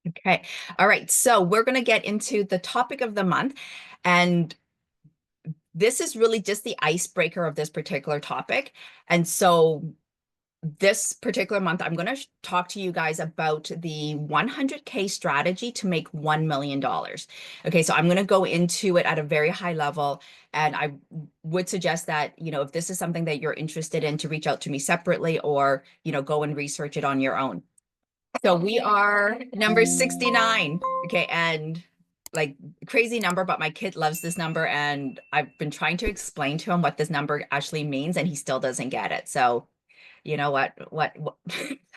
Okay. All right. So we're going to get into the topic of the month. And this is really just the icebreaker of this particular topic. And so this particular month, I'm going to talk to you guys about the 100K strategy to make $1 million. Okay. So I'm going to go into it at a very high level. And I would suggest that, if this is something that you're interested in, to reach out to me separately or, go and research it on your own. So we are number 69. Okay. And like crazy number, but my kid loves this number. And I've been trying to explain to him what this number actually means, and he still doesn't get it. So, you know what?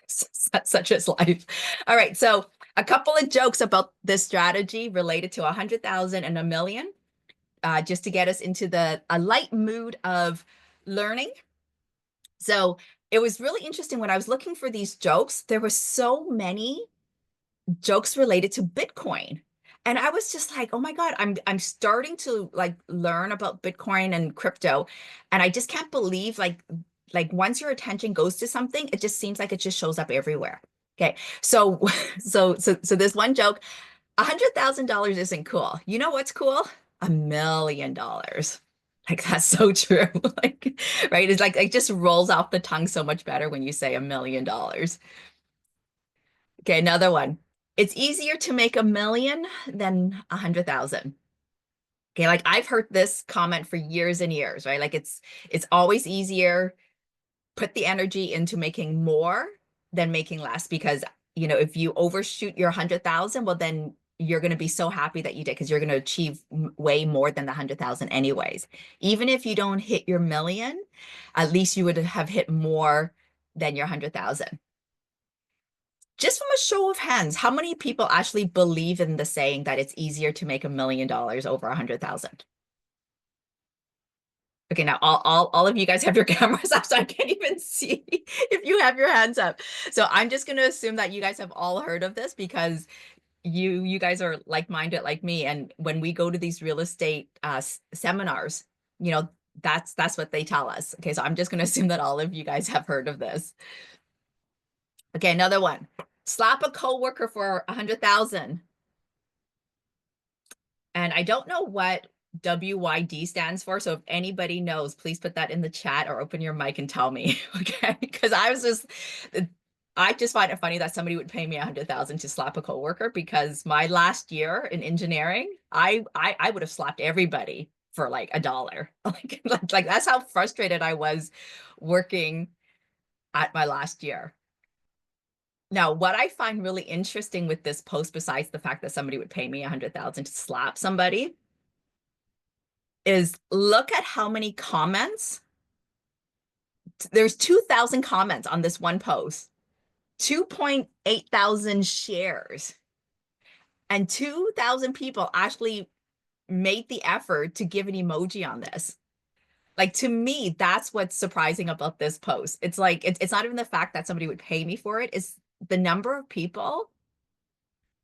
Such is life. All right. So a couple of jokes about this strategy related to 100,000 and a million, just to get us into a light mood of learning. So it was really interesting when I was looking for these jokes. There were so many jokes related to Bitcoin. And I was just like, oh my God, I'm starting to like learn about Bitcoin and crypto. And I just can't believe like once your attention goes to something, it just seems like it just shows up everywhere. Okay. So so this one joke, $100,000 isn't cool. You know what's cool? $1 million. Like that's so true. Like, right? It's like it just rolls off the tongue so much better when you say $1 million. Okay, another one. It's easier to make 1 million than 100,000. Okay, like I've heard this comment for years and years, right? Like it's always easier put the energy into making more than making less because if you overshoot your 100,000, well then you're going to be so happy that you did because you're going to achieve way more than the 100,000 anyways. Even if you don't hit your million, at least you would have hit more than your 100,000. Just from a show of hands, how many people actually believe in the saying that it's easier to make $1 million over 100,000? Okay, now all of you guys have your cameras up, so I can't even see if you have your hands up. So I'm just going to assume that you guys have all heard of this because you guys are like-minded like me, and when we go to these real estate seminars, you know, that's what they tell us. Okay, so I'm just going to assume that all of you guys have heard of this. Okay, another one. Slap a coworker for 100,000. And I don't know what WYD stands for. So if anybody knows, please put that in the chat or open your mic and tell me. Okay. Because I just find it funny that somebody would pay me 100,000 to slap a coworker because my last year in engineering, I would have slapped everybody for like $1. Like that's how frustrated I was working at my last year. Now, what I find really interesting with this post, besides the fact that somebody would pay me 100,000 to slap somebody, is look at how many comments. There's 2,000 comments on this one post, 2.8 thousand shares, and 2,000 people actually made the effort to give an emoji on this. Like to me, that's what's surprising about this post. It's like it's not even the fact that somebody would pay me for it, it's the number of people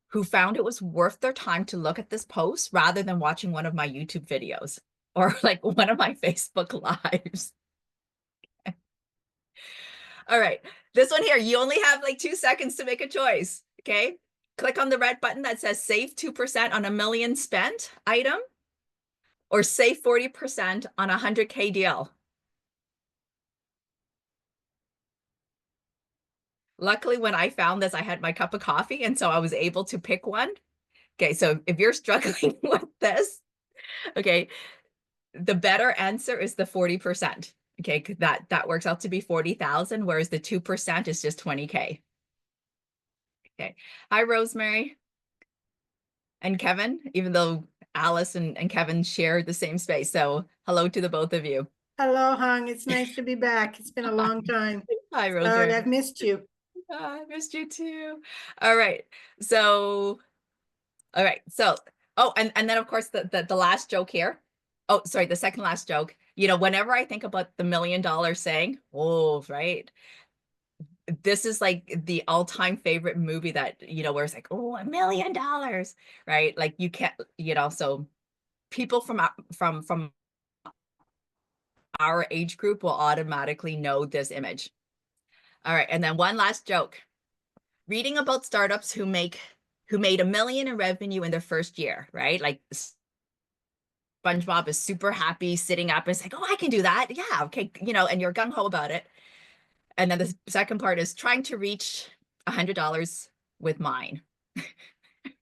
who found it was worth their time to look at this post rather than watching one of my YouTube videos or like one of my Facebook lives. All right. This one here, you only have like 2 seconds to make a choice. Okay. Click on the red button that says save 2% on a million spent item or save 40% on a 100K deal. Luckily, when I found this, I had my cup of coffee, and so I was able to pick one. Okay, so if you're struggling with this, okay, the better answer is the 40%. Okay, that works out to be 40,000, whereas the 2% is just 20K. Okay. Hi, Rosemary and Kevin, even though Alice and Kevin share the same space. So hello to the both of you. Hello, Hung. It's nice to be back. It's been a long time. Hi, Sorry, Rosemary. I've missed you. I missed you too. All right. So, all right. So, oh, and then of course the last joke here. Oh, sorry, the second last joke. Whenever I think about the $1 million saying, oh, right. This is like the all-time favorite movie that, where it's like, oh, $1 million, right? Like you can't, so people from our age group will automatically know this image. All right, and then one last joke. Reading about startups who who made 1 million in revenue in their first year, right? Like SpongeBob is super happy sitting up and saying, "Oh, I can do that. Yeah, okay," and you're gung ho about it. And then the second part is trying to reach $100 with mine.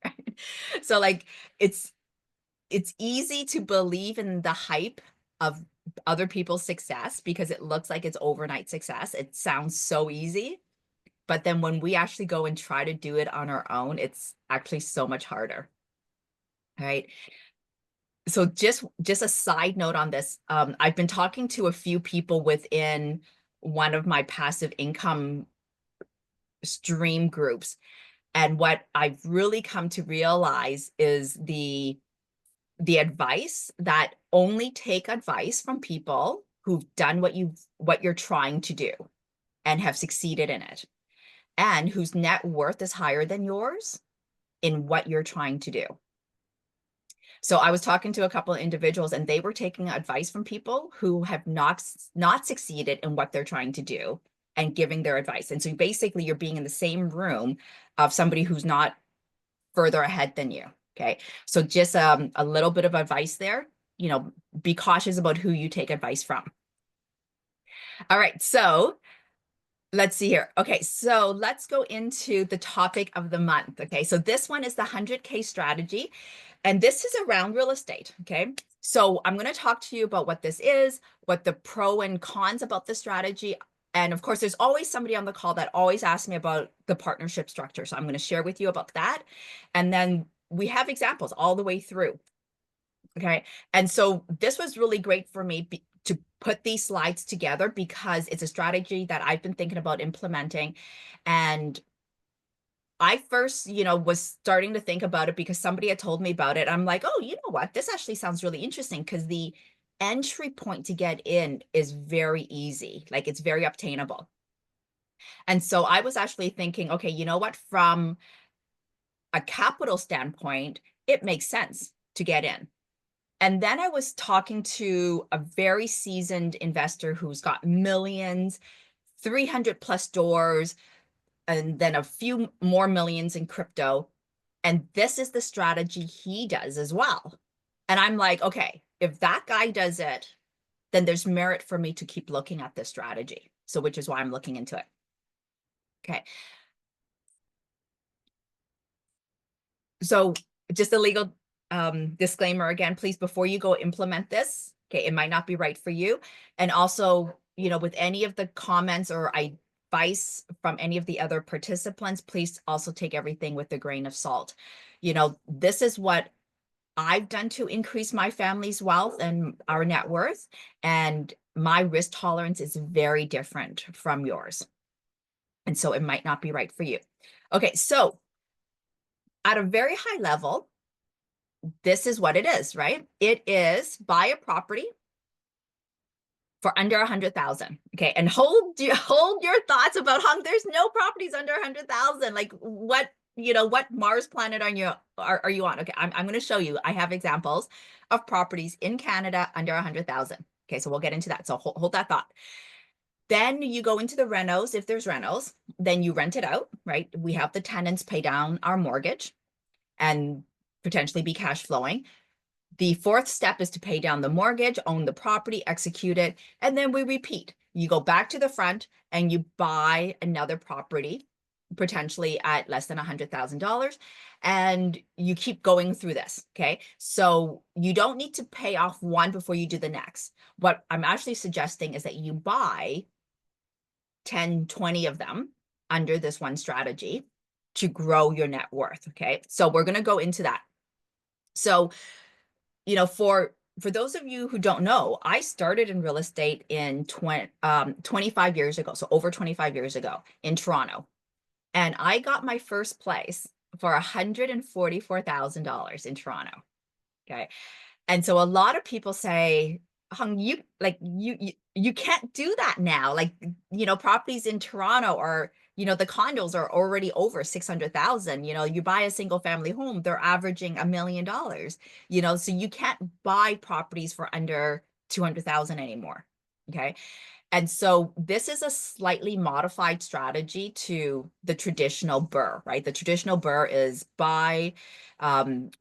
Right? So like it's easy to believe in the hype of other people's success because it looks like it's overnight success. It sounds so easy, but then when we actually go and try to do it on our own, it's actually so much harder. Right? So just a side note on this, I've been talking to a few people within one of my passive income stream groups, and what I've really come to realize is the advice that only take advice from people who've done what you're trying to do and have succeeded in it, and whose net worth is higher than yours in what you're trying to do. So I was talking to a couple of individuals, and they were taking advice from people who have not succeeded in what they're trying to do and giving their advice. And so basically you're being in the same room of somebody who's not further ahead than you. Okay. So just a little bit of advice there, be cautious about who you take advice from. All right. So let's see here. Okay. So let's go into the topic of the month. Okay. So this one is the 100K strategy. And this is around real estate. Okay. So I'm going to talk to you about what this is, what the pro and cons about the strategy. And of course, there's always somebody on the call that always asks me about the partnership structure. So I'm going to share with you about that. And then we have examples all the way through. Okay. And so this was really great for me to put these slides together because it's a strategy that I've been thinking about implementing. And I first, was starting to think about it because somebody had told me about it. I'm like, oh, you know what? This actually sounds really interesting because the entry point to get in is very easy. Like it's very obtainable. And so I was actually thinking, okay, you know what? From a capital standpoint, it makes sense to get in. And then I was talking to a very seasoned investor who's got millions, 300 plus doors, and then a few more millions in crypto. And this is the strategy he does as well. And I'm like, okay, if that guy does it, then there's merit for me to keep looking at this strategy. So which is why I'm looking into it. Okay. So just a legal disclaimer again, please, before you go implement this, okay, it might not be right for you. And also, with any of the comments or advice from any of the other participants, please also take everything with a grain of salt. This is what I've done to increase my family's wealth and our net worth, and my risk tolerance is very different from yours. And so it might not be right for you. Okay, so at a very high level, this is what it is, right? It is buy a property for under 100,000. Okay. And hold your thoughts about Hong. There's no properties under 100,000. Like what Mars planet are you on? Okay. I'm going to show you. I have examples of properties in Canada under 100,000. Okay. So we'll get into that. So hold that thought. Then you go into the renos. If there's renos, then you rent it out, right? We have the tenants pay down our mortgage and potentially be cash flowing. The fourth step is to pay down the mortgage, own the property, execute it, and then we repeat. You go back to the front and you buy another property, potentially at less than $100,000, and you keep going through this, okay? So you don't need to pay off one before you do the next. What I'm actually suggesting is that you buy 10, 20 of them under this one strategy to grow your net worth, okay? So we're going to go into that. So for those of you who don't know, I started in real estate in 25 years ago, so over 25 years ago in Toronto. And I got my first place for $144,000 in Toronto. Okay. And so a lot of people say, Hung, you can't do that now. Like, properties in Toronto are, the condos are already over 600,000. You buy a single family home, they're averaging $1 million, so you can't buy properties for under 200,000 anymore. Okay. And so this is a slightly modified strategy to the traditional BRRRR, right? The traditional BRRRR is buy,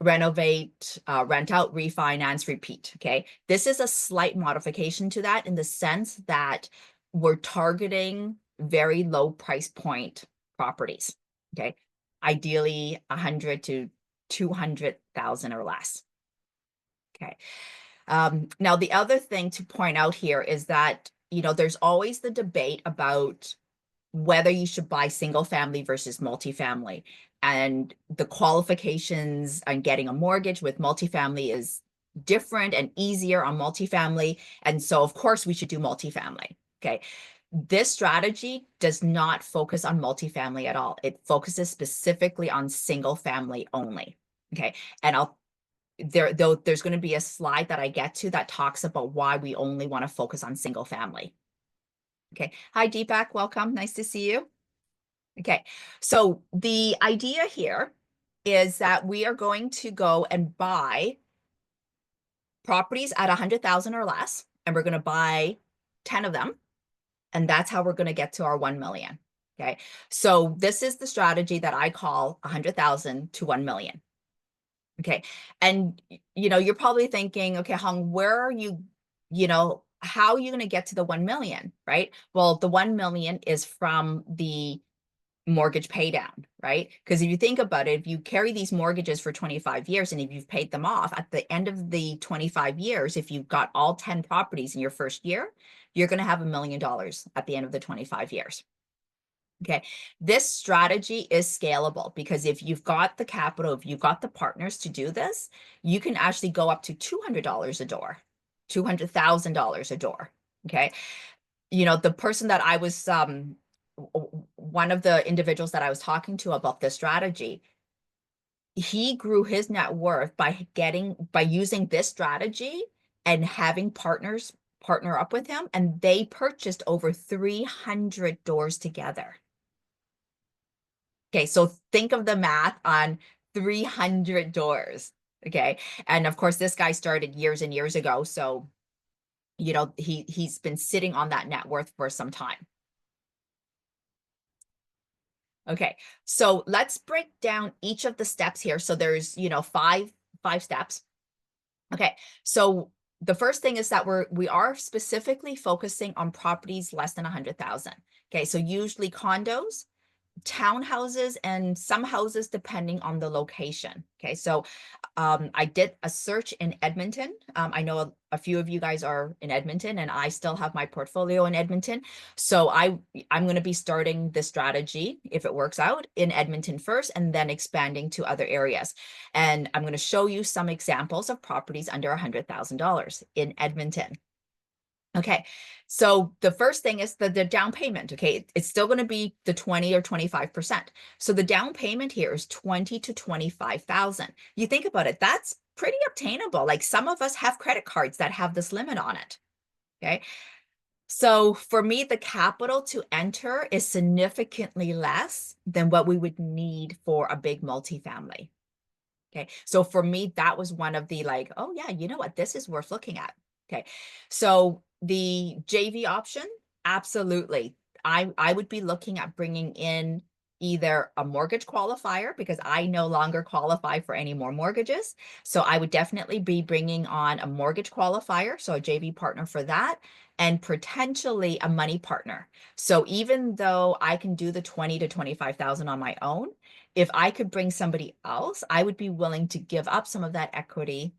renovate, rent out, refinance, repeat, okay? This is a slight modification to that in the sense that we're targeting very low price point properties, okay? Ideally 100 to 200,000 or less, okay? Now, the other thing to point out here is that, there's always the debate about whether you should buy single family versus multifamily. And the qualifications on getting a mortgage with multifamily is different and easier on multifamily. And so, of course, we should do multifamily. Okay. This strategy does not focus on multifamily at all. It focuses specifically on single family only. Okay. And there's going to be a slide that I get to that talks about why we only want to focus on single family. Okay. Hi, Deepak. Welcome. Nice to see you. Okay. So the idea here is that we are going to go and buy properties at 100,000 or less, and we're going to buy 10 of them. And that's how we're going to get to our 1 million. Okay. So this is the strategy that I call 100,000 to 1 million. Okay. And, you're probably thinking, okay, Huong, where are you, how are you going to get to the 1 million, right? Well, the 1 million is from the mortgage pay down, right? Because if you think about it, if you carry these mortgages for 25 years and if you've paid them off at the end of the 25 years, if you've got all 10 properties in your first year, you're going to have $1 million at the end of the 25 years. Okay, this strategy is scalable because if you've got the capital, if you've got the partners to do this, you can actually go up to $200 a door, $200,000 a door. Okay, the person that I was, one of the individuals that I was talking to about this strategy, he grew his net worth by using this strategy and having partners partner up with him, and they purchased over 300 doors together. Okay, so think of the math on 300 doors. Okay, and of course, this guy started years and years ago, so he's been sitting on that net worth for some time. Okay, so let's break down each of the steps here. So there's five steps. Okay, so the first thing is that we are specifically focusing on properties less than 100,000. Okay, so usually condos, townhouses, and some houses depending on the location. Okay, so I did a search in Edmonton. I know a few of you guys are in Edmonton, and I still have my portfolio in Edmonton. So I'm going to be starting this strategy, if it works out, in Edmonton first, and then expanding to other areas. And I'm going to show you some examples of properties under $100,000 in Edmonton. Okay, so the first thing is the down payment. Okay, it's still going to be the 20 or 25%. So the down payment here is 20 to 25,000. You think about it, that's pretty obtainable. Like some of us have credit cards that have this limit on it. Okay, so for me, the capital to enter is significantly less than what we would need for a big multifamily. Okay, so for me, that was one of the like, oh yeah, you know what, this is worth looking at. Okay, so the JV option, absolutely. I would be looking at bringing in either a mortgage qualifier because I no longer qualify for any more mortgages. So I would definitely be bringing on a mortgage qualifier, so a JV partner for that, and potentially a money partner. So even though I can do the 20 to 25,000 on my own, if I could bring somebody else, I would be willing to give up some of that equity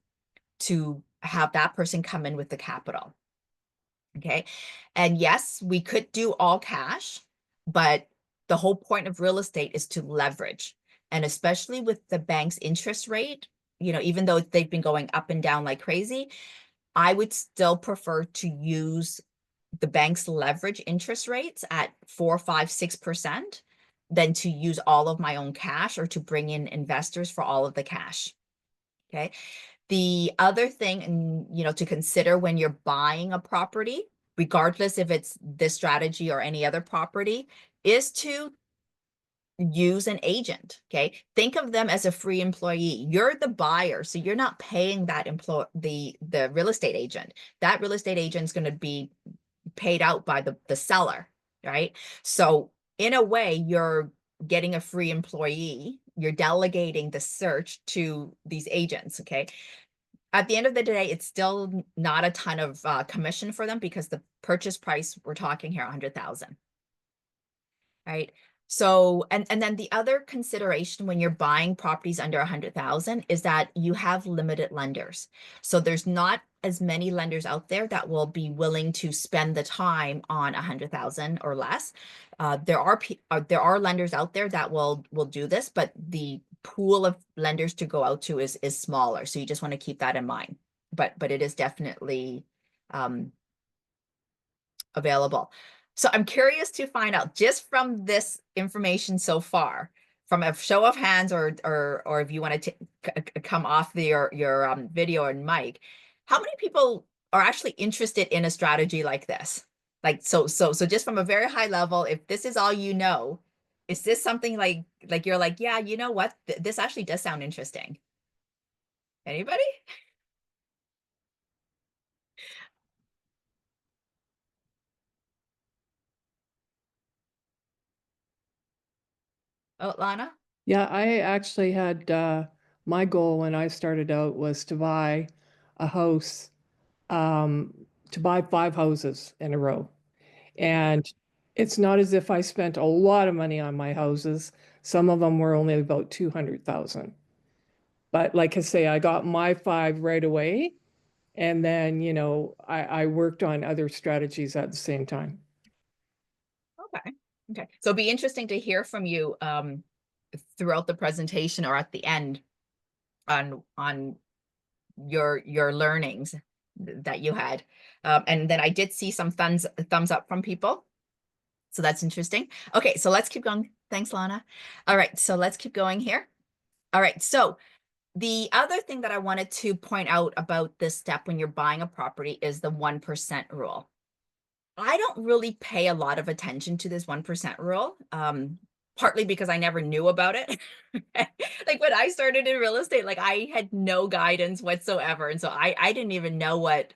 to have that person come in with the capital. Okay. And yes, we could do all cash, but the whole point of real estate is to leverage. And especially with the bank's interest rate, even though they've been going up and down like crazy, I would still prefer to use the bank's leverage interest rates at 4, 5, 6% than to use all of my own cash or to bring in investors for all of the cash. Okay. The other thing, to consider when you're buying a property, regardless if it's this strategy or any other property, is to use an agent. Okay. Think of them as a free employee. You're the buyer, so you're not paying that the real estate agent. That real estate agent is going to be paid out by the seller, right? So in a way, you're getting a free employee, you're delegating the search to these agents, okay? At the end of the day, it's still not a ton of commission for them because the purchase price we're talking here, 100,000, right? So, and then the other consideration when you're buying properties under 100,000 is that you have limited lenders. So there's not as many lenders out there that will be willing to spend the time on 100,000 or less. There are lenders out there that will do this, but the pool of lenders to go out to is smaller. So you just want to keep that in mind. But it is definitely available. So I'm curious to find out, just from this information so far, from a show of hands, or if you want to come off your video and mic, how many people are actually interested in a strategy like this? Like, so just from a very high level, if this is all you know, is this something like you're like, yeah, you know what, this actually does sound interesting? Anybody? Oh, Lana? Yeah, I actually had my goal when I started out was to buy a house, um, to buy 5 houses in a row. And it's not as if I spent a lot of money on my houses. Some of them were only about 200,000. But like I say, I got my 5 right away. And then, I worked on other strategies at the same time. Okay. Okay. So it'd be interesting to hear from you throughout the presentation or at the end on your learnings that you had. And then I did see some thumbs up from people. So that's interesting. Okay, so let's keep going. Thanks, Lana. All right, so let's keep going here. All right, so the other thing that I wanted to point out about this step when you're buying a property is the 1% rule. I don't really pay a lot of attention to this 1% rule, partly because I never knew about it. Like when I started in real estate, like I had no guidance whatsoever. And so I didn't even know what,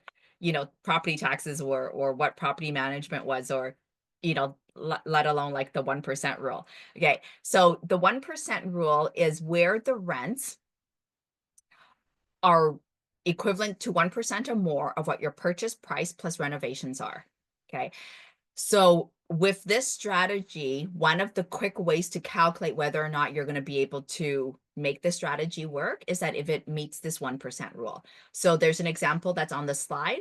property taxes were or what property management was, or, let alone like the 1% rule. Okay. So the 1% rule is where the rents are equivalent to 1% or more of what your purchase price plus renovations are. Okay. So with this strategy, one of the quick ways to calculate whether or not you're going to be able to make the strategy work is that if it meets this 1% rule. So there's an example that's on the slide.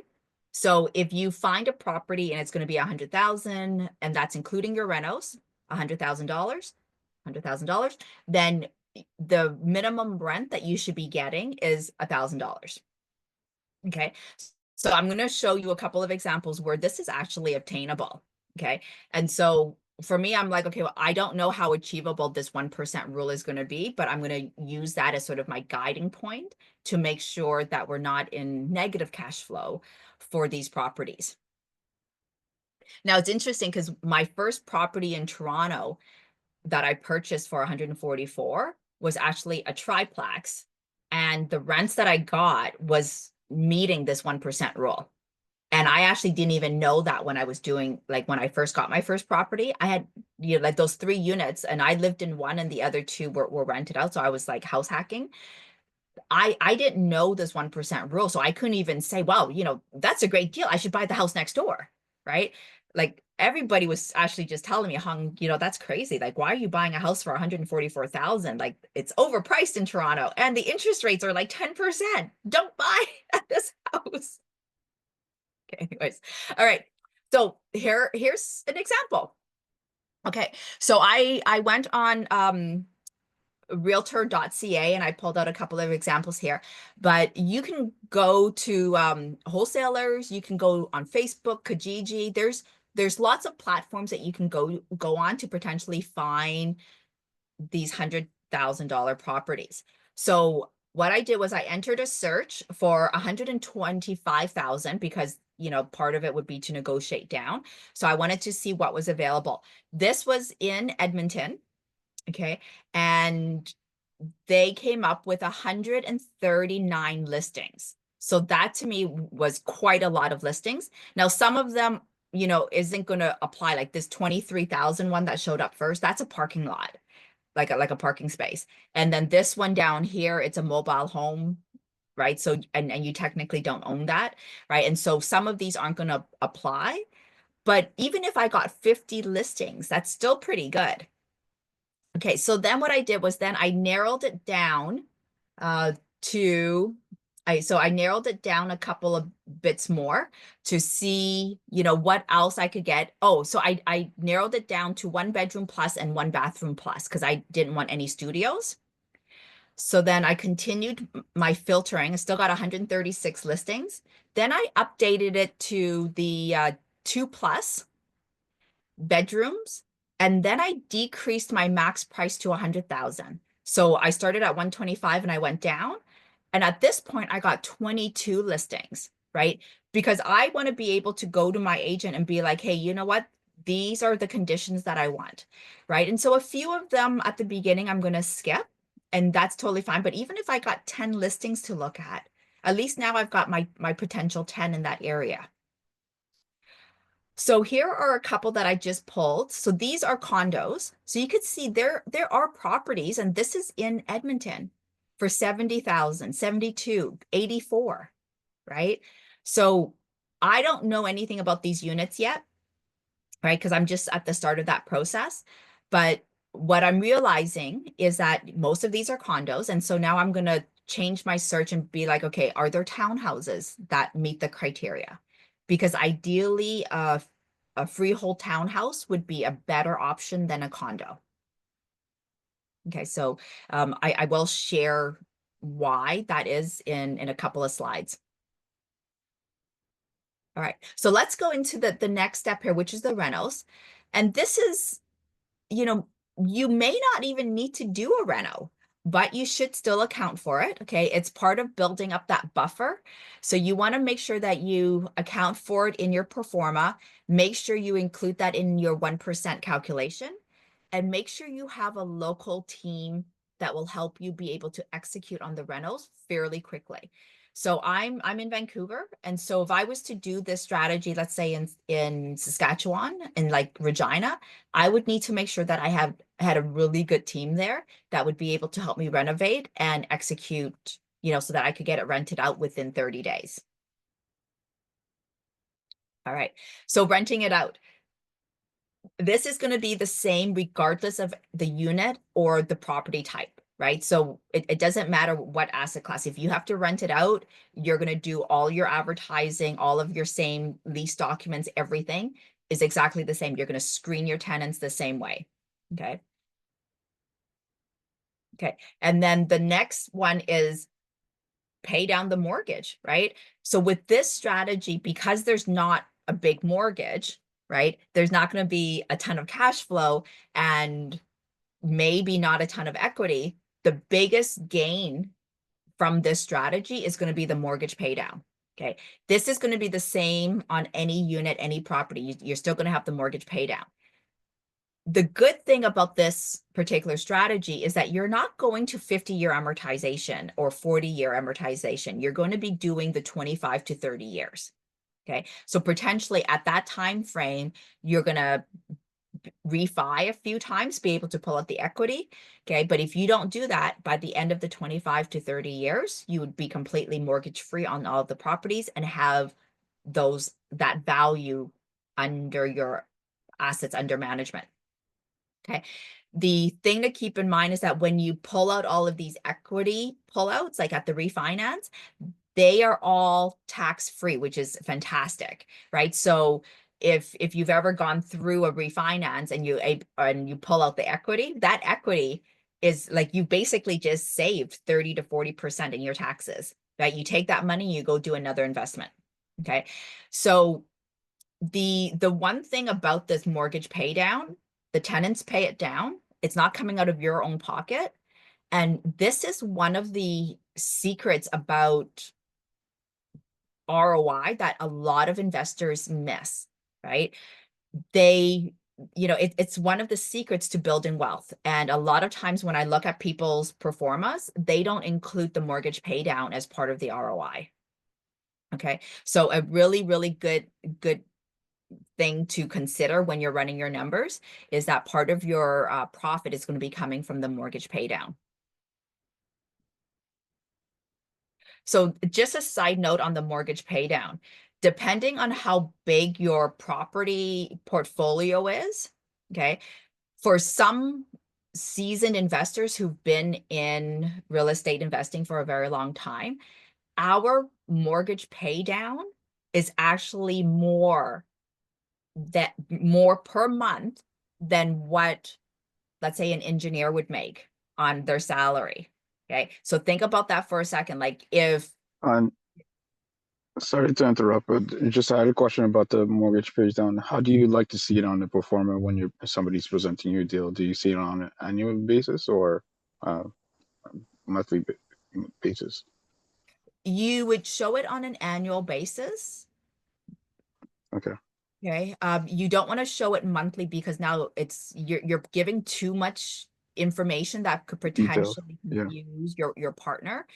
So if you find a property and it's going to be 100,000, and that's including your renos, $100,000, then the minimum rent that you should be getting is $1,000. Okay. So I'm going to show you a couple of examples where this is actually obtainable. Okay. And so for me, I'm like, okay, well, I don't know how achievable this 1% rule is going to be, but I'm going to use that as sort of my guiding point to make sure that we're not in negative cash flow for these properties. Now, it's interesting because my first property in Toronto that I purchased for 144 was actually a triplex, and the rents that I got was meeting this 1% rule. And I actually didn't even know that when I was doing, like when I first got my first property, I had, like those 3 units, and I lived in one and the other 2 were rented out. So I was like house hacking. I didn't know this 1% rule. So I couldn't even say, well, that's a great deal, I should buy the house next door. Right. Like everybody was actually just telling me, Hung, that's crazy. Like, why are you buying a house for 144,000? Like, it's overpriced in Toronto and the interest rates are like 10%. Don't buy at this house. Okay, anyways. All right. So here's an example. Okay. So I went on realtor.ca and I pulled out a couple of examples here, but you can go to wholesalers, you can go on Facebook, Kijiji. There's lots of platforms that you can go on to potentially find these $100,000 properties. So what I did was I entered a search for 125,000 because part of it would be to negotiate down. So I wanted to see what was available. This was in Edmonton. Okay. And they came up with 139 listings. So that to me was quite a lot of listings. Now, some of them isn't going to apply. Like this 23,000 one that showed up first, that's a parking lot, like a parking space. And then this one down here, it's a mobile home, right? So, and you technically don't own that, right? And so some of these aren't going to apply. But even if I got 50 listings, that's still pretty good. Okay, so then what I did was then I narrowed it down to I narrowed it down a couple of bits more to see, what else I could get. Oh, so I narrowed it down to 1 bedroom plus and 1 bathroom plus because I didn't want any studios. So then I continued my filtering. I still got 136 listings. Then I updated it to the 2+ bedrooms. And then I decreased my max price to 100,000. So I started at 125 and I went down. And at this point, I got 22 listings, right? Because I want to be able to go to my agent and be like, hey, you know what? These are the conditions that I want, right? And so a few of them at the beginning, I'm going to skip, and that's totally fine. But even if I got 10 listings to look at least now I've got my potential 10 in that area. So here are a couple that I just pulled. So these are condos. So you could see there are properties, and this is in Edmonton for 70,000, 72, 84, right? So I don't know anything about these units yet, right? Because I'm just at the start of that process. But what I'm realizing is that most of these are condos. And so now I'm going to change my search and be like, okay, are there townhouses that meet the criteria? Because ideally, a freehold townhouse would be a better option than a condo. Okay, so I will share why that is in a couple of slides. All right, so let's go into the next step here, which is the rentals. And this is, you may not even need to do a reno, but you should still account for it. Okay, it's part of building up that buffer. So you want to make sure that you account for it in your pro forma. Make sure you include that in your 1% calculation, and make sure you have a local team that will help you be able to execute on the rentals fairly quickly. So I'm in Vancouver, and so if I was to do this strategy, let's say in Saskatchewan and like Regina, I would need to make sure that I had a really good team there that would be able to help me renovate and execute, so that I could get it rented out within 30 days. All right, so renting it out. This is going to be the same regardless of the unit or the property type, right? So it doesn't matter what asset class. If you have to rent it out, you're going to do all your advertising, all of your same lease documents, everything is exactly the same. You're going to screen your tenants the same way. Okay. Okay. And then the next one is pay down the mortgage, right? So with this strategy, because there's not a big mortgage, right? There's not going to be a ton of cash flow and maybe not a ton of equity. The biggest gain from this strategy is going to be the mortgage pay down. Okay. This is going to be the same on any unit, any property. You're still going to have the mortgage pay down. The good thing about this particular strategy is that you're not going to 50-year amortization or 40-year amortization. You're going to be doing the 25 to 30 years. Okay. So potentially at that time frame, you're going to refi a few times, be able to pull out the equity. Okay. But if you don't do that, by the end of the 25 to 30 years, you would be completely mortgage free on all of the properties and have that value under your assets under management. Okay. The thing to keep in mind is that when you pull out all of these equity pullouts, like at the refinance, they are all tax-free, which is fantastic, right? So if you've ever gone through a refinance and you pull out the equity, that equity is like you basically just saved 30 to 40% in your taxes, right? You take that money, you go do another investment. Okay. So the one thing about this mortgage pay down, the tenants pay it down. It's not coming out of your own pocket. And this is one of the secrets about ROI that a lot of investors miss, right? It's one of the secrets to building wealth. And a lot of times when I look at people's pro formas, they don't include the mortgage pay down as part of the ROI. Okay. So a really, really good thing to consider when you're running your numbers is that part of your profit is going to be coming from the mortgage pay down. So just a side note on the mortgage pay down, depending on how big your property portfolio is, okay, for some seasoned investors who've been in real estate investing for a very long time, our mortgage pay down is actually more per month than what, let's say, an engineer would make on their salary. Okay, so think about that for a second. Like if And sorry to interrupt, but just I had a question about the mortgage pay down. How do you like to see it on the pro forma when somebody's presenting you a deal? Do you see it on an annual basis or uh, monthly basis? you would show it on an annual basis. Okay. Okay. You don't want to show it monthly because now you're giving too much information that could Details. potentially Yeah. confuse your partner.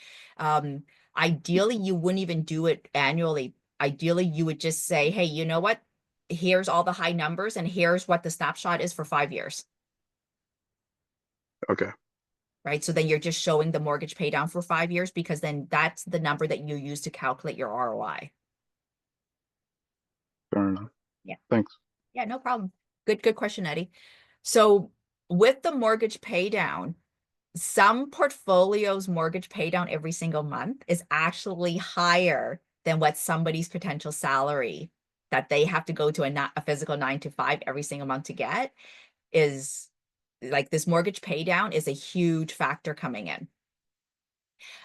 Ideally, you wouldn't even do it annually. Ideally, you would just say, hey, you know what? Here's all the high numbers and here's what the snapshot is for 5 years. Okay. Right. So then you're just showing the mortgage pay down for 5 years because then that's the number that you use to calculate your ROI. Fair enough. Yeah. Thanks. Yeah, no problem. Good question, Eddie. So with the mortgage pay down, some portfolios mortgage pay down every single month is actually higher than what somebody's potential salary that they have to go to a physical 9 to 5 every single month to get is like this mortgage pay down is a huge factor coming in.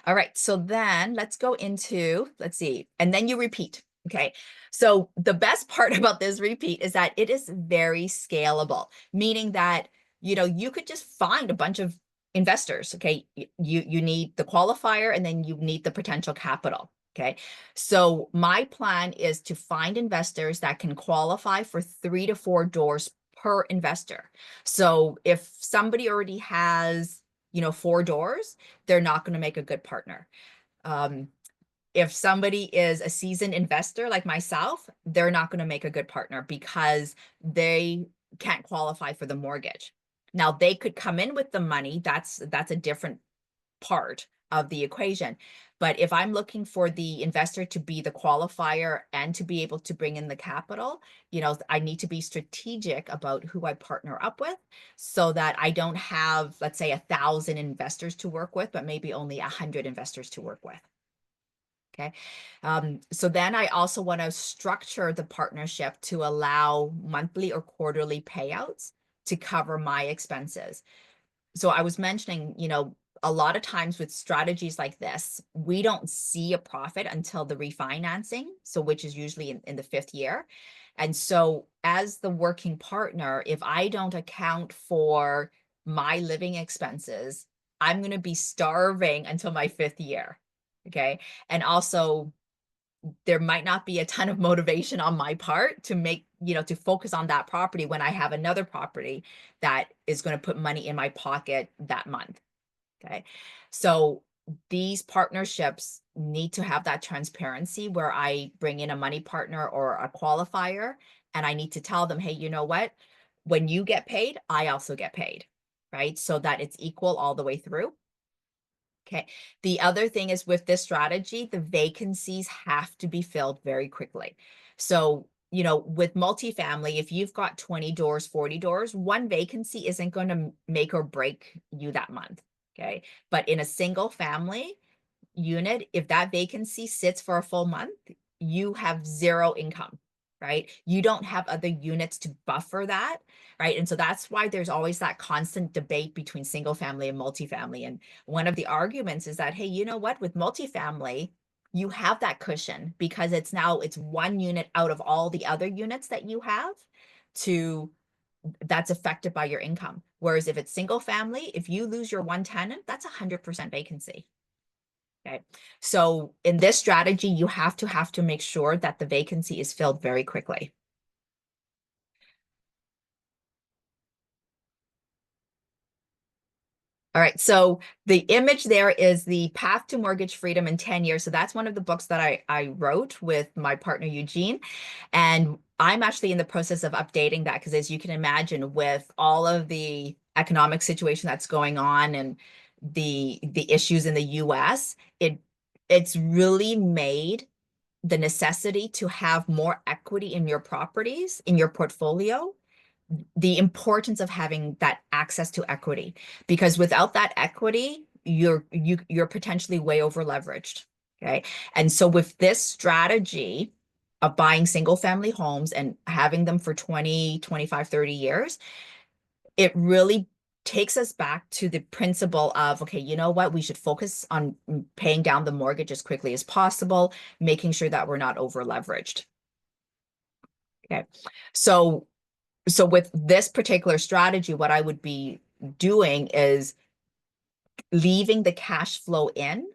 All right, so then let's go into, let's see, and then you repeat. Okay, so the best part about this repeat is that it is very scalable, meaning that, you know, you could just find a bunch of investors. Okay, you need the qualifier and then you need the potential capital. Okay, so my plan is to find investors that can qualify for 3 to 4 doors per investor. So if somebody already has, you know, 4 doors, they're not going to make a good partner. If somebody is a seasoned investor like myself, they're not going to make a good partner because they can't qualify for the mortgage. Now they could come in with the money. That's a different part of the equation. But if I'm looking for the investor to be the qualifier and to be able to bring in the capital, you know, I need to be strategic about who I partner up with so that I don't have, let's say, 1,000 investors to work with, but maybe only 100 investors to work with. Okay. So then I also want to structure the partnership to allow monthly or quarterly payouts to cover my expenses. So I was mentioning, you know, a lot of times with strategies like this, we don't see a profit until the refinancing, so which is usually in the 5th year. And so as the working partner, if I don't account for my living expenses, I'm going to be starving until my 5th year. Okay. And also there might not be a ton of motivation on my part to make, you know, to focus on that property when I have another property that is going to put money in my pocket that month. Okay. So these partnerships need to have that transparency where I bring in a money partner or a qualifier, and I need to tell them, hey, you know what? When you get paid, I also get paid, right? So that it's equal all the way through. Okay. The other thing is with this strategy, the vacancies have to be filled very quickly. So, you know, with multifamily, if you've got 20 doors, 40 doors, one vacancy isn't going to make or break you that month. Okay. But in a single family unit, if that vacancy sits for a full month, you have zero income, right? You don't have other units to buffer that, right? And so that's why there's always that constant debate between single family and multifamily. And one of the arguments is that, hey, you know what, with multifamily, you have that cushion because it's one unit out of all the other units that you have that's affected by your income. Whereas if it's single family, if you lose your one tenant, that's 100% vacancy. Okay. So in this strategy, you have to make sure that the vacancy is filled very quickly. All right, so the image there is the Path to Mortgage Freedom in 10 Years. So that's one of the books that I wrote with my partner, Eugene. And I'm actually in the process of updating that because, as you can imagine, with all of the economic situation that's going on and the issues in the US, it's really made the necessity to have more equity in your properties, in your portfolio, the importance of having that access to equity, because without that equity, you're potentially way over leveraged. Okay. And so with this strategy of buying single family homes and having them for 20, 25, 30 years, it really takes us back to the principle of, okay, you know what, we should focus on paying down the mortgage as quickly as possible, making sure that we're not over leveraged. Okay. So with this particular strategy, what I would be doing is leaving the cash flow in.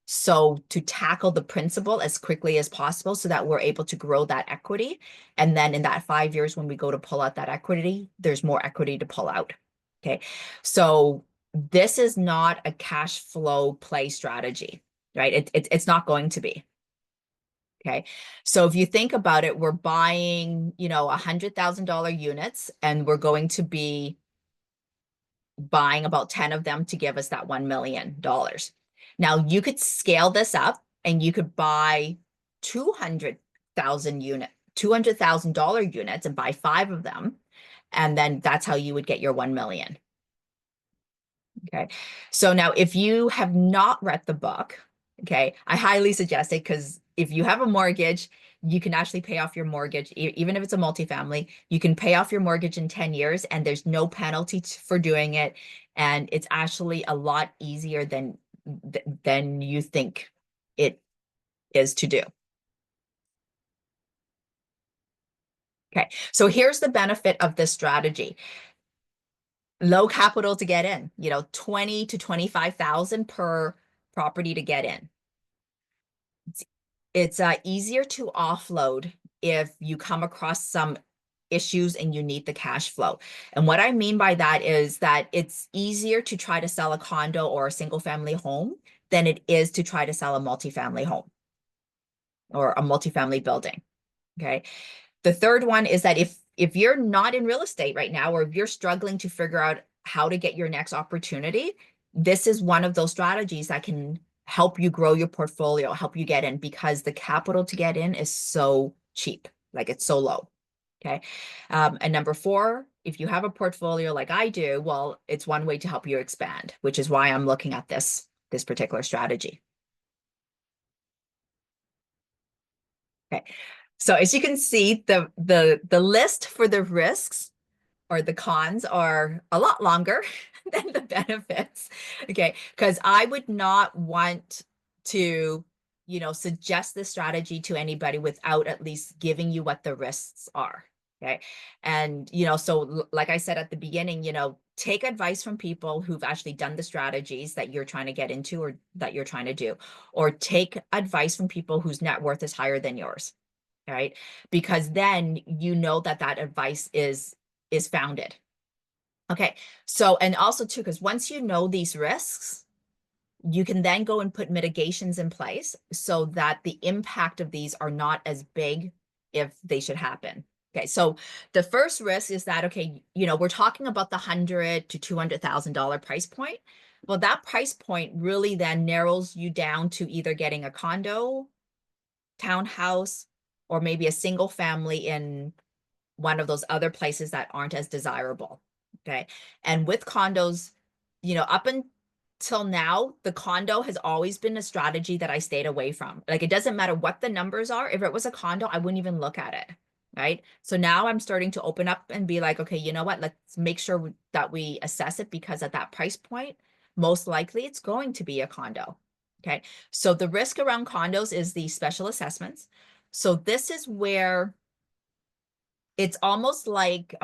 So to tackle the principal as quickly as possible so that we're able to grow that equity. And then in that 5 years, when we go to pull out that equity, there's more equity to pull out. Okay. So this is not a cash flow play strategy, right? It's not going to be. Okay. So if you think about it, we're buying, $100,000 units, and we're going to be buying about 10 of them to give us that $1 million. Now you could scale this up and you could buy 200,000 $200,000 units and buy 5 of them. And then that's how you would get your 1 million. Okay. So now if you have not read the book, okay, I highly suggest it, because if you have a mortgage, you can actually pay off your mortgage, even if it's a multifamily, you can pay off your mortgage in 10 years and there's no penalty for doing it. And it's actually a lot easier than you think it is to do. Okay, so here's the benefit of this strategy. Low capital to get in, 20 to 25,000 per property to get in. It's easier to offload if you come across some issues and you need the cash flow. And what I mean by that is that it's easier to try to sell a condo or a single family home than it is to try to sell a multifamily home or a multifamily building. Okay. The third one is that if you're not in real estate right now, or if you're struggling to figure out how to get your next opportunity, this is one of those strategies that can help you grow your portfolio, help you get in, because the capital to get in is so cheap, like it's so low. Okay. And number 4, if you have a portfolio like I do, well, it's one way to help you expand, which is why I'm looking at this particular strategy. Okay. So as you can see, the list for the risks or the cons are a lot longer than the benefits. Okay. Because I would not want to, suggest this strategy to anybody without at least giving you what the risks are. Okay. And, so like I said at the beginning, take advice from people who've actually done the strategies that you're trying to get into or that you're trying to do, or take advice from people whose net worth is higher than yours. Right? Because then that advice is founded. Okay. So, and also too, because once you know these risks, you can then go and put mitigations in place so that the impact of these are not as big if they should happen. Okay. So the first risk is that, okay, we're talking about the $100,000 to $200,000 price point. Well, that price point really then narrows you down to either getting a condo, townhouse, or maybe a single family in one of those other places that aren't as desirable. Okay. And with condos, up until now, the condo has always been a strategy that I stayed away from. Like, it doesn't matter what the numbers are. If it was a condo, I wouldn't even look at it. Right. So now I'm starting to open up and be like, okay, you know what? Let's make sure that we assess it, because at that price point, most likely it's going to be a condo. Okay. So the risk around condos is the special assessments. So this is where it's almost like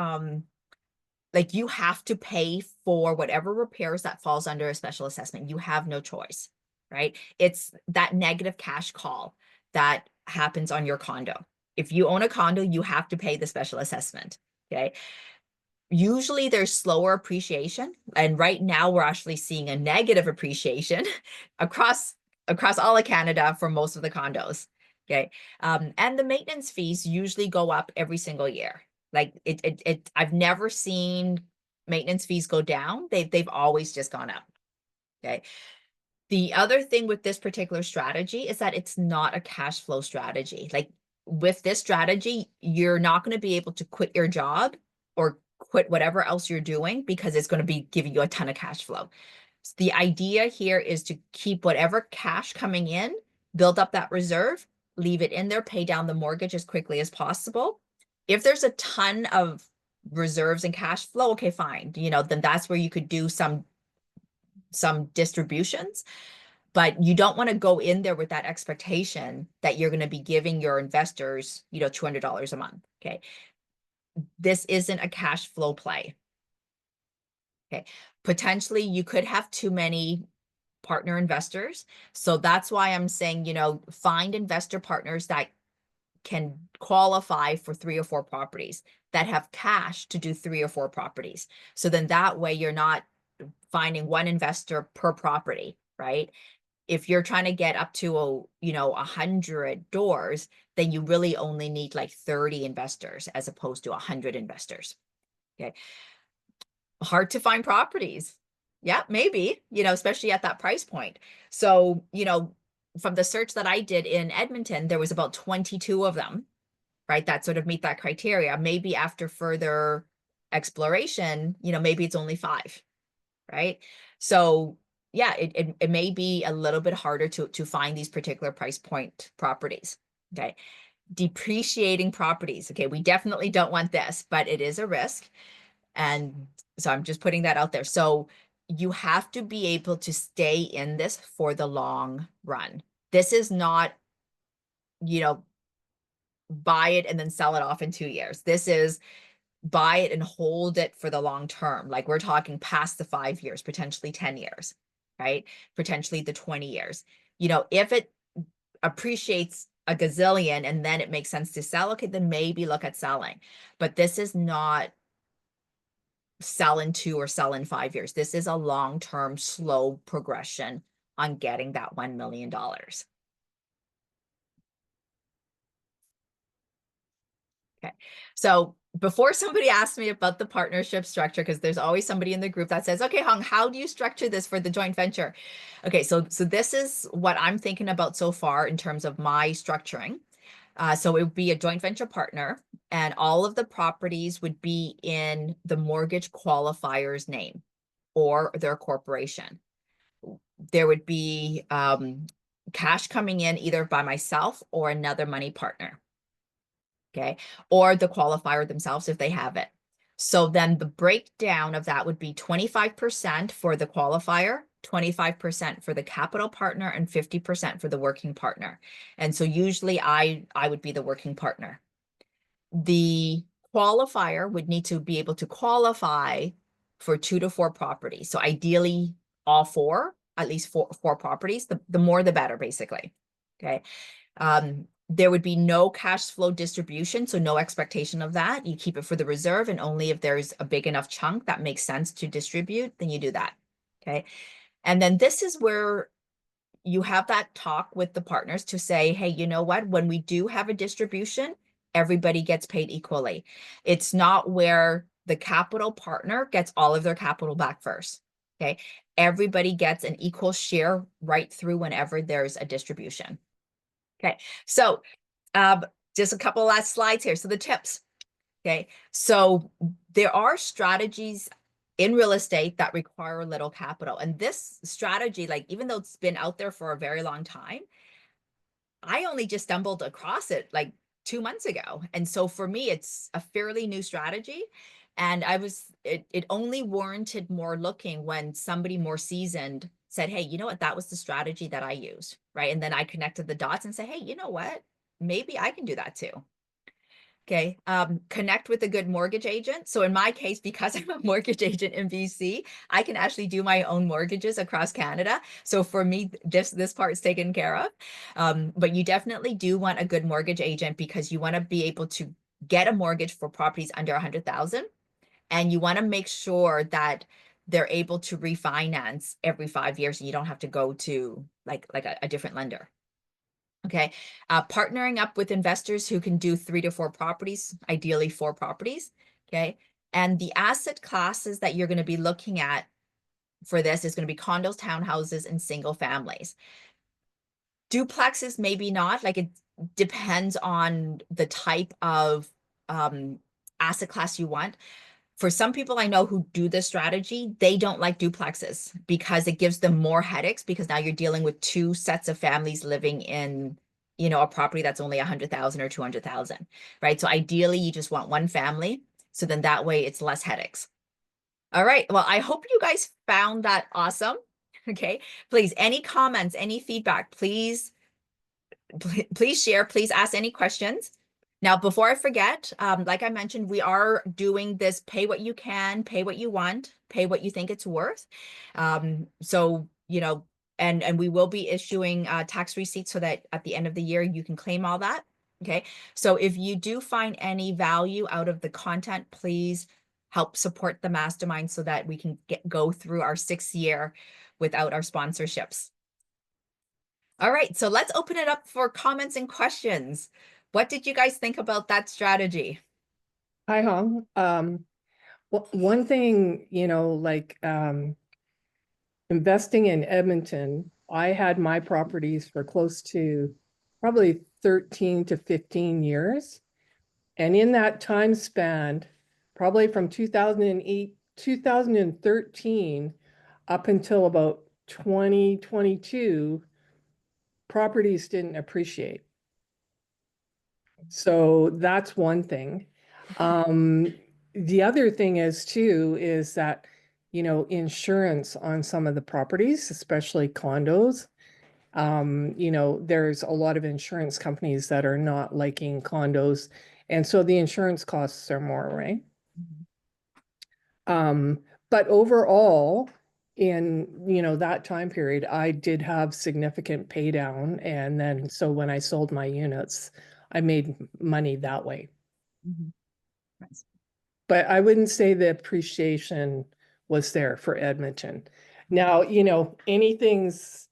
you have to pay for whatever repairs that falls under a special assessment. You have no choice, right? It's that negative cash call that happens on your condo. If you own a condo, you have to pay the special assessment, okay? Usually there's slower appreciation, and right now we're actually seeing a negative appreciation across all of Canada for most of the condos. Okay. And the maintenance fees usually go up every single year. Like I've never seen maintenance fees go down. They've always just gone up. Okay. The other thing with this particular strategy is that it's not a cash flow strategy. Like with this strategy, you're not going to be able to quit your job or quit whatever else you're doing because it's going to be giving you a ton of cash flow. So the idea here is to keep whatever cash coming in, build up that reserve, leave it in there, pay down the mortgage as quickly as possible. If there's a ton of reserves and cash flow, okay, fine. Then that's where you could do some distributions, but you don't want to go in there with that expectation that you're going to be giving your investors, $200 a month. Okay. This isn't a cash flow play. Okay. Potentially you could have too many partner investors. So that's why I'm saying, find investor partners that can qualify for 3 or 4 properties, that have cash to do 3 or 4 properties. So then that way you're not finding one investor per property, right? If you're trying to get up to 100 doors, then you really only need like 30 investors as opposed to 100 investors. Okay. Hard to find properties. Yeah, maybe, especially at that price point. So, from the search that I did in Edmonton, there was about 22 of them, right? That sort of meet that criteria. Maybe after further exploration, maybe it's only 5, right? So yeah, it may be a little bit harder to find these particular price point properties. Okay. Depreciating properties. Okay. We definitely don't want this, but it is a risk. And so I'm just putting that out there. So you have to be able to stay in this for the long run. This is not, buy it and then sell it off in 2 years. This is buy it and hold it for the long term. Like we're talking past the 5 years, potentially 10 years, right? Potentially the 20 years. If it appreciates a gazillion and then it makes sense to sell, okay, then maybe look at selling. But this is not sell in 2 or sell in 5 years. This is a long-term, slow progression on getting that $1 million. Okay. So before somebody asks me about the partnership structure, because there's always somebody in the group that says, okay, Huong, how do you structure this for the joint venture? Okay, so this is what I'm thinking about so far in terms of my structuring. So it would be a joint venture partner, and all of the properties would be in the mortgage qualifier's name or their corporation. There would be cash coming in either by myself or another money partner. Okay, or the qualifier themselves if they have it. So then the breakdown of that would be 25% for the qualifier, 25% for the capital partner, and 50% for the working partner. And so usually I would be the working partner. The qualifier would need to be able to qualify for 2 to 4 properties. So ideally all 4, at least four properties, the more the better, basically. Okay. There would be no cash flow distribution, so no expectation of that. You keep it for the reserve, and only if there's a big enough chunk that makes sense to distribute, then you do that. Okay. And then this is where you have that talk with the partners to say, hey, you know what? When we do have a distribution, everybody gets paid equally. It's not where the capital partner gets all of their capital back first. Okay. Everybody gets an equal share right through whenever there's a distribution. Okay, so just a couple last slides here. So the tips. Okay, so there are strategies in real estate that require little capital. And this strategy, like even though it's been out there for a very long time, I only just stumbled across it like 2 months ago. And so for me, it's a fairly new strategy. And it only warranted more looking when somebody more seasoned said, hey, you know what, that was the strategy that I used, right? And then I connected the dots and say, hey, you know what, maybe I can do that too. Okay, connect with a good mortgage agent. So in my case, because I'm a mortgage agent in BC, I can actually do my own mortgages across Canada. So for me, this part's taken care of. But you definitely do want a good mortgage agent because you want to be able to get a mortgage for properties under 100,000, and you want to make sure that they're able to refinance every 5 years, and you don't have to go to like a different lender. Okay. Partnering up with investors who can do 3 to 4 properties, ideally 4 properties. Okay. And the asset classes that you're going to be looking at for this is going to be condos, townhouses, and single families. Duplexes, maybe not. Like, it depends on the type of asset class you want. For some people I know who do this strategy, they don't like duplexes because it gives them more headaches, because now you're dealing with 2 sets of families living in, a property that's only 100,000 or 200,000, right? So ideally you just want one family. So then that way it's less headaches. All right. Well, I hope you guys found that awesome. Okay. Please, any comments, any feedback, please share, please ask any questions. Now, before I forget, like I mentioned, we are doing this pay what you can, pay what you want, pay what you think it's worth. So, and we will be issuing tax receipts so that at the end of the year, you can claim all that. Okay. So if you do find any value out of the content, please help support the mastermind so that we can go through our 6th year without our sponsorships. All right, so let's open it up for comments and questions. What did you guys think about that strategy? Hi, Hong. One thing, investing in Edmonton, I had my properties for close to probably 13 to 15 years. And in that time span, probably from 2008, 2013 up until about 2022, properties didn't appreciate. So that's one thing. The other thing is too, is that, insurance on some of the properties, especially condos, there's a lot of insurance companies that are not liking condos. And so the insurance costs are more, right? But overall, in, that time period, I did have significant pay down. And then, so when I sold my units, I made money that way. Nice. But I wouldn't say the appreciation was there for Edmonton. Now, anything's,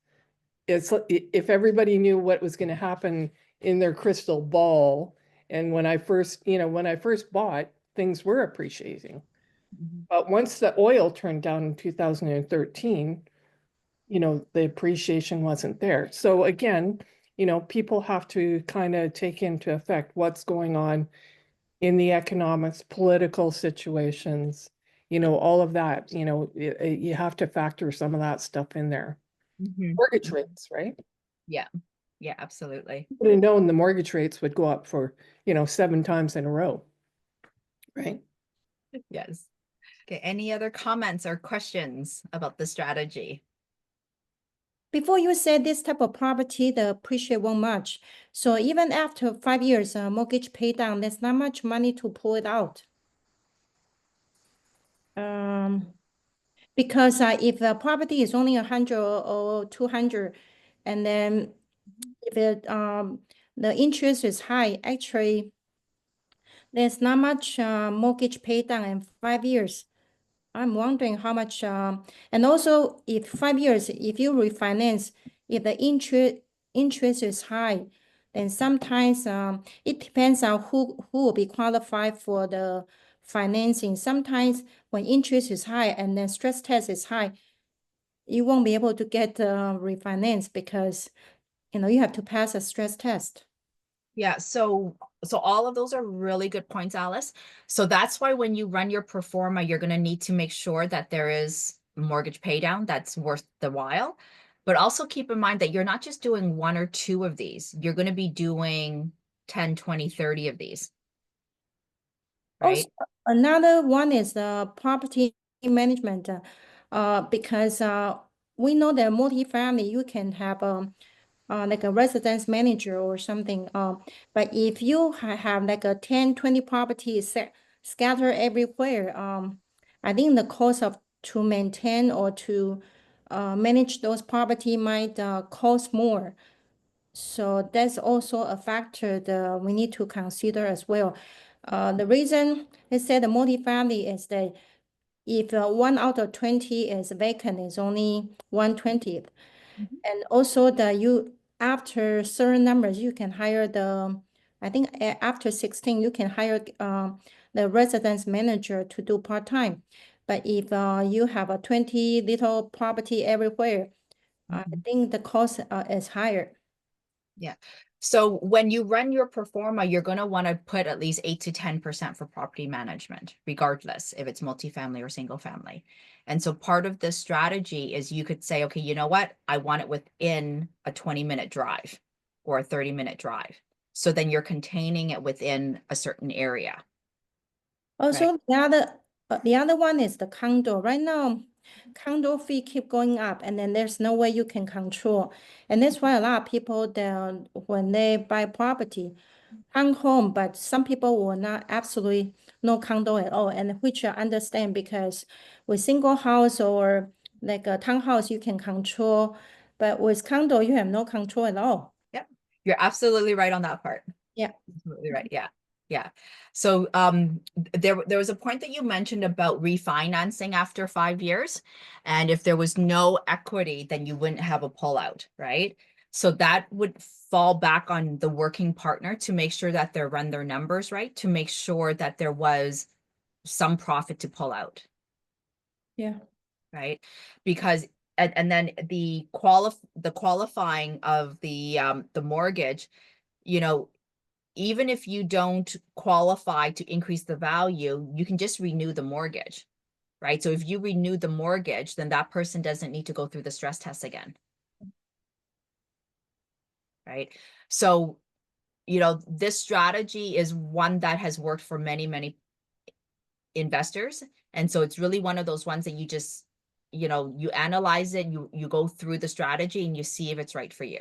if everybody knew what was going to happen in their crystal ball, and when I first bought, things were appreciating. But once the oil turned down in 2013, the appreciation wasn't there. So again, people have to kind of take into effect what's going on in the economics, political situations, all of that, you have to factor some of that stuff in there. Mortgage rates, right? Yeah, absolutely. Would have known the mortgage rates would go up for, 7 times in a row, right? Yes. Okay, any other comments or questions about the strategy? Before you said this type of property, the appreciate won't much. So even after 5 years, mortgage pay down, there's not much money to pull it out. Because if the property is only 100 or 200, and then if the interest is high, actually, there's not much mortgage pay down in 5 years. I'm wondering how much, and also if 5 years, if you refinance, if the interest is high, then sometimes it depends on who will be qualified for the financing. Sometimes when interest is high and then stress test is high, you won't be able to get refinance because you have to pass a stress test. Yeah, so all of those are really good points, Alice. So that's why when you run your pro forma, you're going to need to make sure that there is mortgage pay down that's worth the while. But also keep in mind that you're not just doing 1 or 2 of these. You're going to be doing 10, 20, 30 of these. Right? Also, another one is the property management, because we know that multifamily, you can have like a residence manager or something. But if you have like a 10, 20 properties scattered everywhere, I think the cost to maintain or to manage those property might cost more. So that's also a factor that we need to consider as well. The reason they said the multifamily is that if 1 out of 20 is vacant, it's only 1/20th. And also after certain numbers, you can hire I think after 16, you can hire the residence manager to do part-time. But if you have a 20 little property everywhere, I think the cost is higher. Yeah. So when you run your pro forma, you're going to want to put at least 8 to 10% for property management, regardless if it's multifamily or single family. And so part of this strategy is you could say, okay, you know what? I want it within a 20-minute drive or a 30-minute drive. So then you're containing it within a certain area. Also, the other one is the condo. Right now, condo fee keep going up, and then there's no way you can control. And that's why a lot of people, when they buy property, own home, but some people will not absolutely no condo at all, and which I understand because with single house or like a townhouse, you can control, but with condo, you have no control at all. Yep. You're absolutely right on that part. Yeah. Absolutely right. Yeah. Yeah. So there was a point that you mentioned about refinancing after 5 years. And if there was no equity, then you wouldn't have a pullout, right? So that would fall back on the working partner to make sure that they run their numbers right, to make sure that there was some profit to pull out. Yeah. Right. Because and then the qualifying of the mortgage, you know, even if you don't qualify to increase the value, you can just renew the mortgage, right? So if you renew the mortgage, then that person doesn't need to go through the stress test again. Right. So, you know, this strategy is one that has worked for many, many investors. And so it's really one of those ones that you just, you know, you analyze it, you go through the strategy and you see if it's right for you.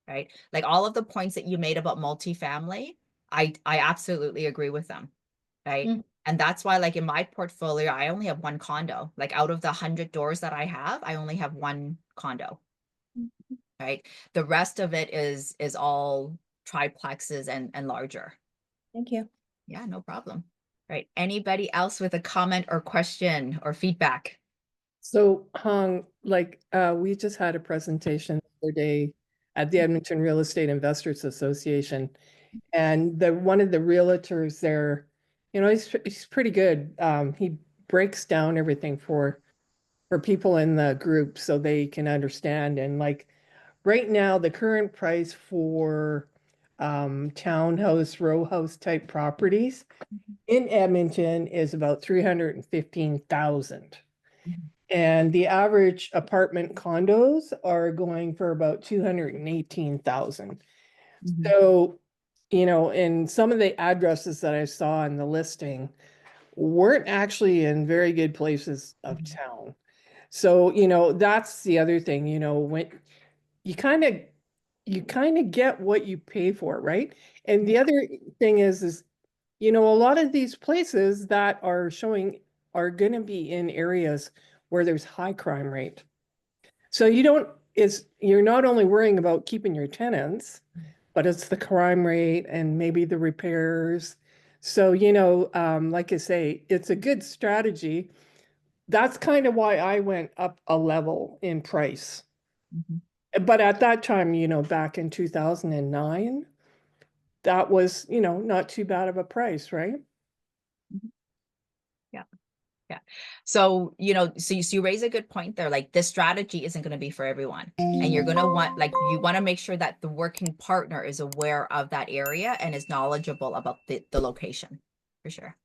Right? Like all of the points that you made about multifamily, I absolutely agree with them. Right. And that's why, like in my portfolio, I only have one condo. Like out of the 100 doors that I have, I only have one condo. Right. The rest of it is all triplexes and larger. Thank you. Yeah, no problem. Right. Anybody else with a comment or question or feedback? So, Hong, like we just had a presentation the other day at the Edmonton Real Estate Investors Association, and one of the realtors there, you know, he's pretty good. He breaks down everything for people in the group so they can understand. And like right now, the current price for townhouse, row house type properties in Edmonton is about 315,000. And the average apartment condos are going for about 218,000. So, you know, and some of the addresses that I saw in the listing weren't actually in very good places of town. So, you know, that's the other thing, you know, when you kind of get what you pay for, right? And the other thing is, you know, a lot of these places that are showing are going to be in areas where there's high crime rate. So you're not only worrying about keeping your tenants, but it's the crime rate and maybe the repairs. So, you know, like I say, it's a good strategy. That's kind of why I went up a level in price. But at that time, you know, back in 2009, that was, you know, not too bad of a price, right? Yeah. Yeah. So, you know, so you raise a good point there. Like this strategy isn't going to be for everyone. And you're going to want, like, you want to make sure that the working partner is aware of that area and is knowledgeable about the location for sure.